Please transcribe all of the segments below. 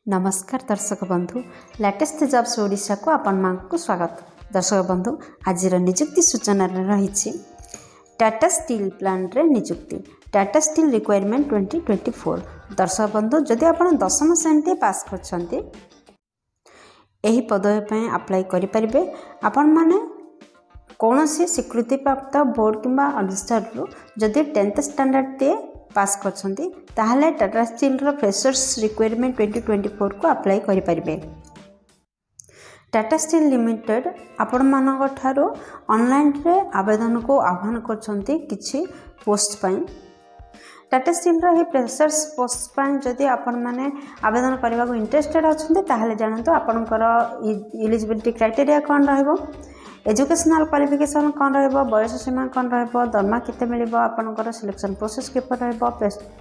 नमस्कार दर्शक बंधु लेटेस्ट जॉब्स ओडिशा को आपण मानक स्वागत। दर्शक बंधु आज निजुक्ति सूचना रही टाटा स्टील प्लांट रे निजुक्ति टाटा स्टील रिक्वायरमेंट 2024। दर्शक बंधु जदि आपण 10वीं श्रेणी पास करछंती एही पदवी अप्लाई करि परिबे। आपण माने कौनसी स्वीकृति प्राप्त बोर्ड किंबा रजिस्ट्रार रु जदि 10th स्टैंडर्ड ते पास करछंती ताहले टाटा स्टील रो फ्रेशर्स रिक्वायरमेंट 2024 को अप्लाई करि परिबे। टाटा स्टील लिमिटेड आपण मानक ठारो ऑनलाइन रे आवेदन को आह्वान करछंती किछि पोस्ट पई। टाटा स्टील रो हे फ्रेशर्स पोस्ट पई जदि आपण माने आवेदन करबा को इंटरेस्टेड अछंती ताहले जानतो आपनकर एलिजिबिलिटी क्राइटेरिया कोन रहबो, एजुकेशनल क्वालिफिकेशन कौन रहिबो, बयस सीमा कौन रहिबो, दरमा केते मिलिबो, आपनकर सिलेक्शन प्रोसेस केपर रहिबो,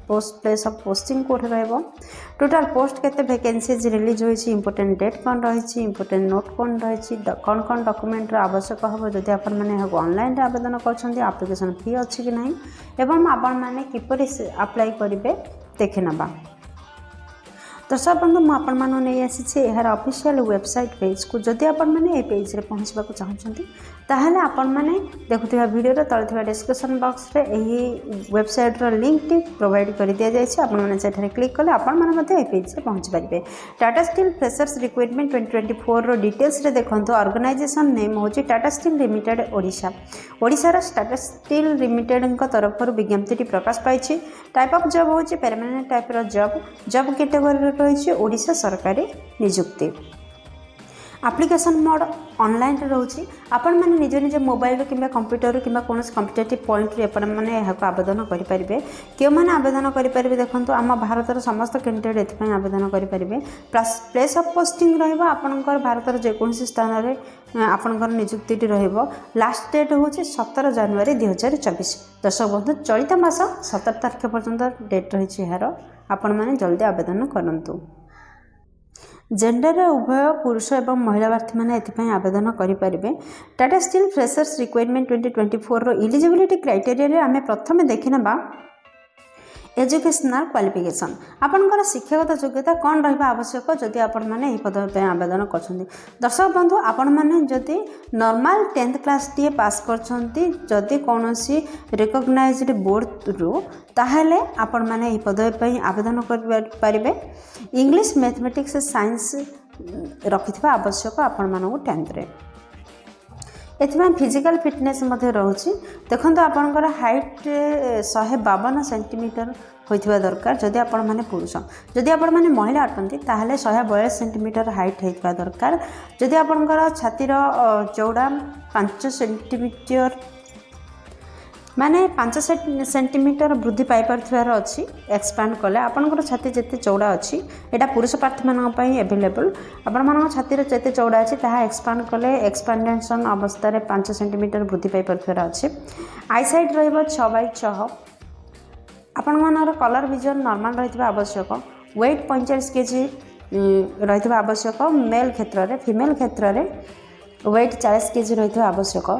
पोस्ट प्लेस ऑफ पोस्टिंग कोठे रहिबो, टोटल पोस्ट केते वैकेंसीज रिलीज होईछि, इंपोर्टेंट डेट कौन रहिछि, इंपोर्टेंट नोट कौन रहिछि, कौन कौन डॉक्यूमेंट रो आवश्यक हबो जदि आपण माने ऑनलाइन रे आवेदन करछन्ती, एप्लिकेशन फी अछि कि नाही एवं आपण माने किपरि अप्लाई करिवे देखि नबा। दर्शक बंधु मुझे नहीं आसी यार ऑफिशियल वेबसाइट पेज को जदि आपण मैंने पेज रे पहुँचवा चाहते ताहले आपण मैंने देखुवा वीडियो तले डिस्क्रिप्शन बॉक्स रे यही वेबसाइट रो लिंक टी प्रोवाइड कर दि जाए। आपण मैंने सेठारे क्लिक कले आपण मैंने पेज रे पहुँच पारे। टाटा स्टील फ्रेशर्स रिक्वायरमेंट 2024 रो डिटेल्स रे देखंतु। ऑर्गेनाइजेशन नेम होची टाटा स्टील लिमिटेड ओडिशा। ओडिशार टाटा स्टील लिमिटेड तरफ विज्ञप्ति प्रकाश पाई। टाइप ऑफ जॉब होची परमानेंट टाइप रो जॉब कैटेगरी रही ओडिशा सरकारी निजुक्ति। एप्लिकेशन मोड ऑनलाइन रोची। आपण माने निज निज मोबाइल किंबा कंप्यूटर किंबा कौन कॉम्पिटिटिव पॉइंट रे आपण माने एहाको आवेदन करि परिबे। के माने आवेदन करि परिबे देखंतु आम भारतर समस्त कैंडिडेट एथि आवेदन करि परिबे। प्लेस ऑफ पोस्टिंग रहइबो आपनकर भारतर जे कोनसी स्थान रे आपनकर निजुक्ति रहइबो। लास्ट डेट होची 17 जनवरी 2024। दर्शक बंधु चलित मास 17 तारिख पर्यंत डेट रही यार आपण माने जल्दी आवेदन करंतु। जेंडर उभय पुरुष एवं महिला प्रार्थी मैंने एथि आवेदन करें। टाटा स्टील फ्रेशर्स रिक्वायरमेंट 2024 रो एलिजिबिलिटी क्राइटेरिया आमे प्रथम देखिना एजुकेशनल क्वालिफिकेशन आपनकर शिक्षागत योग्यता कौन रहा आवश्यक जदि आपण मैंने यह पदवी आवेदन कर। दर्शक बंधु आपण मैंने जदि नॉर्मल 10th क्लास टी पास करछंती जदि कौनसी रिकॉग्नाइज्ड बोर्ड रु ताहले आपण मैंने यह पदवी आवेदन करें। इंग्लिश मैथमेटिक्स साइंस रखिथिबा आवश्यक आपण मानक 10th रे। एथि फिजिकल फिटनेस रोचे। देखो आपंकर हाइट 152 सेंटीमीटर होइथिबा दरकार जदि आपण माने पुरुष। जदि आपण माने महिला अटंती ताहले 142 सेंटीमीटर हाइट होइथिबा दरकार। जदि आपंकर छातीर चौड़ा 5 सेंटीमीटर माने 5 सेंटीमीटर वृद्धि पाई पार अच्छी एक्सपांड कले आपंकर छाती जिते चौड़ा अच्छी एटा पुरुष प्रार्थी मानी एवेलेबल। आपण मान छातीर जिते चौड़ा अच्छी ताहा एक्सपांड कले एक्सपांडेशन अवस्था 5 सेंटीमीटर वृद्धि पाई पार अच्छी। आई साइड रहा 6x6। आपण मानर कलर विजन नॉर्मल रही आवश्यक। वेट 45 kg रही आवश्यक मेल क्षेत्र में। फीमेल क्षेत्र में वेट 40 kg रही आवश्यक।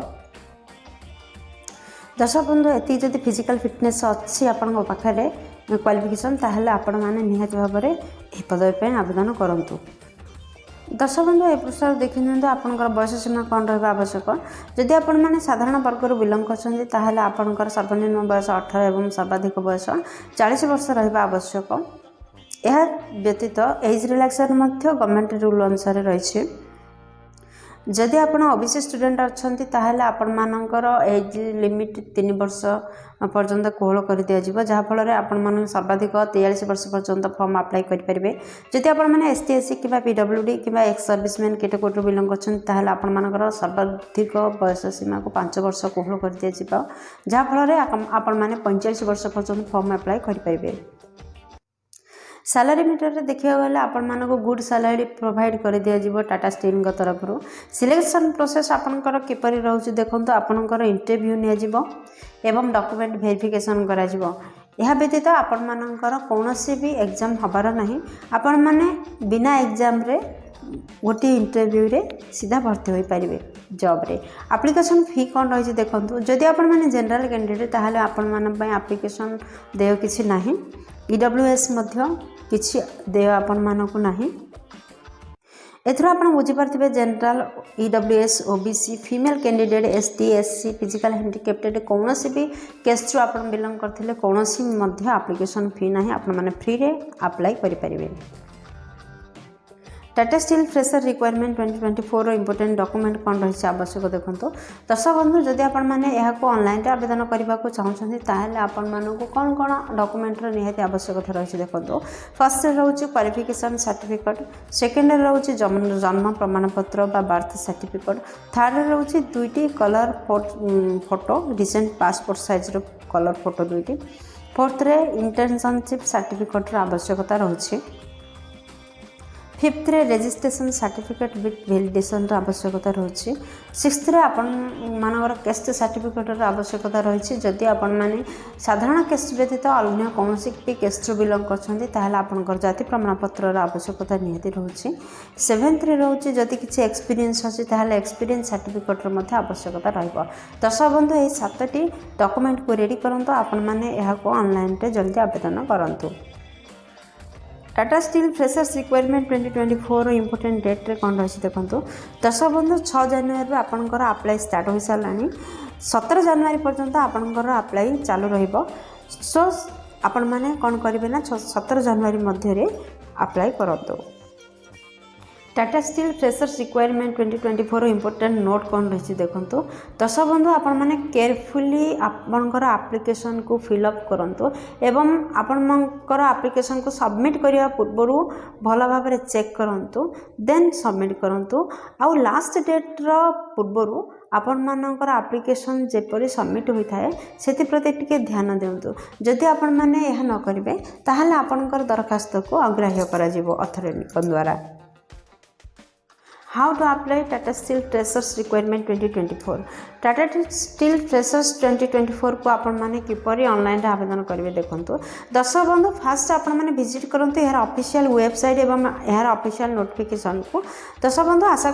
दर्शक बंधु एति जदि फिजिकल फिटनेस अच्छी आपण पाखे क्वालिफिकेशन ताहले आपण माने निहाती भाव में यह पदवी आवेदन करंतु। दर्शक बंधु ए प्रश्न देखि नियंतु आपनकर बयस सीमा कौन रहा आवश्यक। जदि आपण माने साधारण वर्ग रु बिलोंग करछन्ती ताहले आपनकर सर्वनिम्न बयस 18 एवं सर्वाधिक बयस 40 वर्ष रहा आवश्यक। यह व्यतीत एज रिलैक्सेशन मध्य गवर्नमेंट रूल अनुसार रही। जदि आप ओबीसी स्टूडेंट अच्छी ताहले आपण मानकर एज लिमिट 3 वर्ष पर्यंत कोहल कर दिज्व जहाँफल आपण मान सर्वाधिक 43 वर्ष पर्यंत फॉर्म अप्लाई करेंगे। जदि आपण मैंने ST SC कि PWD कि एक्स सर्विसमैन कैटेगोरी बिलोंग कर आपण मानकर सर्वाधिक बयस सीमा को 5 वर्ष कोहल कर दिज्व जहाँफल आपण मैंने 45 वर्ष पर्यंत फॉर्म अप्लाई करेंगे। सैलरी मीटर देखा गले आपण मानक गुड सैलरी प्रोवाइड कर दिज्व टाटा स्टील तरफ। सिलेक्शन प्रोसेस आपनकर किपरि रहउछि देखंतु। आपनकर इंटरव्यू नियाजिवो एवं डॉक्यूमेंट वेरिफिकेशन कराजिवो। यह व्यतीत आपण मानकर कौनसी भी एग्जाम हबार नहीं। आपण माने बिना एग्जाम रे गोटे इंटरव्यू रे सीधा भर्ती हो पारे जॉब रे। एप्लिकेशन फी कौन रही देखंतु। जदि आपण माने जनरल कैंडिडेट ताहले आपण मान पय एप्लिकेशन देय किछि नाही। EWS मध्य किसी देय आपण मानक नाही। एथर आप बुझीपारे general EWS OBC female candidate ST SC physical handicapped कौन भी केस थ्रू आप बिलंग करते कौन एप्लिकेशन फी ना आपण मैंने फ्री रे अप्लाई करें। Tata steel fresher requirement 2024 important document कौन रही आवश्यक देखो। दर्शक बंधु जदि आपण मैंने ऑनलाइन आवेदन करने को चाहते ताहले आपण मानक कौन कौन डॉक्यूमेंटर निहाती आवश्यकता रही देखो। फर्स्ट रोचे क्वालिफिकेशन सर्टिफिकेट, सेकेंड रोचे जन्म प्रमाणपत्र बा बर्थ सर्टिफिकेट, थर्ड रोचे दुईटी colour photo recent passport size colour photo दुईटी, फोर्थ रे इंटर्नशिप सर्टिफिकेट आवश्यकता रही, फिफ्थ रे रजिस्ट्रेशन सर्टिफिकेट विथ वैलिडेशन आवश्यकता रही, सिक्स्थ रे आपण मानकर कैस्ट सर्टिफिकेट आवश्यकता रही। जदि आपण माने साधारण कैस्ट व्यतीत अन्य कौन भी कैस्ट बिलंग कर जाति प्रमाणपत्र आवश्यकता निहाती रही। सेवेन्थ रे रोचे जदि किसी एक्सपीरियंस अच्छी ताहले एक्सपीरियंस सर्टिफिकेट आवश्यकता रहिबो। दर्शक बंधु ये 7टी डॉक्यूमेंट को रेडी करंतु आपण माने एहाको ऑनलाइन रे जल्दी आवेदन करंतु। Tata Steel freshers requirement 2024 important date रे कौन रही देखो। दर्शक बंधु 6 जनवरी आपंकर अप्लाई स्टार्ट हो सारानी, 17 जनवरी पर्यंत आपंकर अप्लाई चालू रहिबो। सो आपण माने कौन करेंगे ना 17 जनवरी मध्य अप्लाई करंतु। Tata Steel freshers requirement 2024 important note कौन रही देखो। दर्शक बंधु आपण माने केयरफुली आपणकर एप्लिकेशन को फिलअप करंतु एवं आपणकर एप्लिकेशन को सबमिट करिया पूर्व भल भाव में चेक करंतु, देन सबमिट करंतु। आउ लास्ट डेट रो पूर्व आपण मानकर एप्लिकेशन जेपरी सबमिट होता है से प्रति टिके ध्यान दिंतु। जदि आपण माने यह न करिवे ताहले आपणकर दरखास्त को अग्राह्य करा जिवो अथॉरिटी द्वारा। How to apply Tata Steel freshers requirement 2024। Tata Steel freshers 2024 को आपण माने किपरि ऑनलाइन आवेदन करेंगे देखो। दर्शक बंधु फास्ट आपण माने विजिट करंतु यार ऑफिशियल वेबसाइट एवं यार ऑफिशियल नोटिफिकेशन को। दर्शक बंधु आशा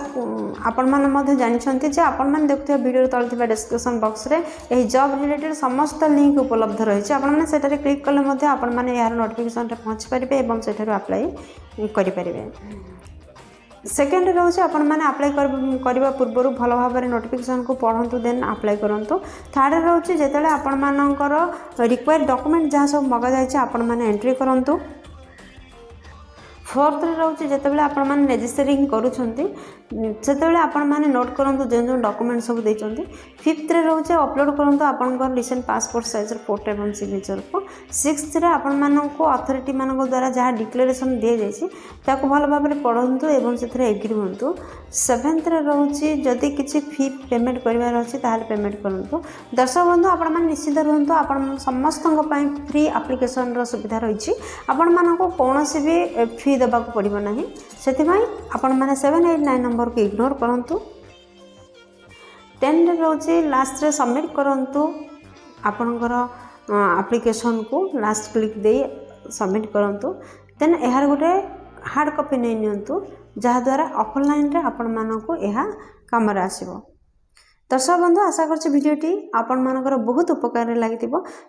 आपण माने मध्ये जानिछंती जे आपण माने देखुथिबा वीडियो तळे थिबा डिस्क्रिप्शन बॉक्स रे एही जॉब रिलेटेड समस्त लिंक उपलब्ध रही। आपण माने सेटारे क्लिक कले मध्ये आपण माने यार नोटिफिकेशन रे पहुंच परिबे एवं सेठारु अप्लाई करि परिबे। सेकेंड रोचे आपण मैंने अप्लाई करने पूर्व भल भाव में नोटिफिकेशन को पढ़ु देन अप्लाई करूँ। थर्ड रोचे जिते आपण मानकर रिक्वायर्ड डॉक्यूमेंट जहाँ सब मगा जाए आपण मैंने एंट्री करूँ। फोर्थ रोचे जितेबाला आपण मैंने रजिस्टरिंग करुँचे आपण मैंने नोट करूँ जो जो डॉक्यूमेंट सब देते। फिफ्थ रोचे अपलोड करूँ आपंकर रिसेंट पासपोर्ट साइज फोटो एवं सिग्नेचर को। सिक्स्थ आपण मानक अथॉरिटी मान द्वारा जहाँ डिक्लेरेशन दी जाए भल भाव में पढ़ु एवं से एग्री हूँ। सेवेन्थ रोचे जदि किसी फी पेमेंट करार अच्छी ताहले पेमेंट करूँ। दर्शक बंधु आपण मैंने निश्चित रुहतु आपण समस्त फ्री एप्लिकेशन सुविधा रही। आपण मानक कौन भी फी देवा पड़ो ना से आपण मैंने 789 नंबर को इग्नोर करूँ। 10 रोचे लास्ट रे सबमिट करूँ आपणकर एप्लिकेशन को लास्ट क्लिक दे सबमिट करूँ। देन यार गोटे हार्ड कॉपी नहीं नियंतु जहाद्वारा ऑफलाइन रे आपण मानक यह काम आसो। दर्शक बंधु आशा करछि वीडियोटी आपण मानकर बहुत उपकार लगी।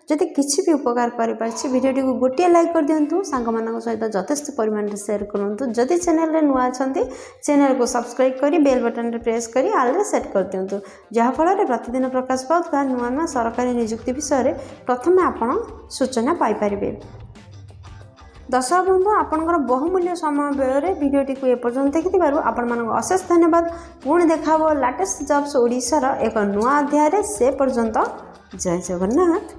जदि किसी भी उपकार करें वीडियोटी को गोटे लाइक कर दिंतु, सांग मान सहित यथेष्ट परिमाण में शेयर करूँ। जदि चैनल रे नुआ अछंती चैनल को सब्सक्राइब करी बेल बटन रे प्रेस करी आल रे सेट कर दिंतु, जहाँफल प्रतिदिन प्रकाश पाउथबा नुआ नुआ सरकारी नियुक्ति विषय प्रथम आपण सूचना पाई परिबे। दर्शक बंधु आपणकर बहुमूल्य समय व्यय वीडियोटी को एपर्यंत देखिथिबारु आपण मानक अशेष धन्यवाद। पुणी देखाबो लेटेस्ट जॉब्स ओडिसा रो एक नुआ अध्याय से पर्यंत जय जगन्नाथ।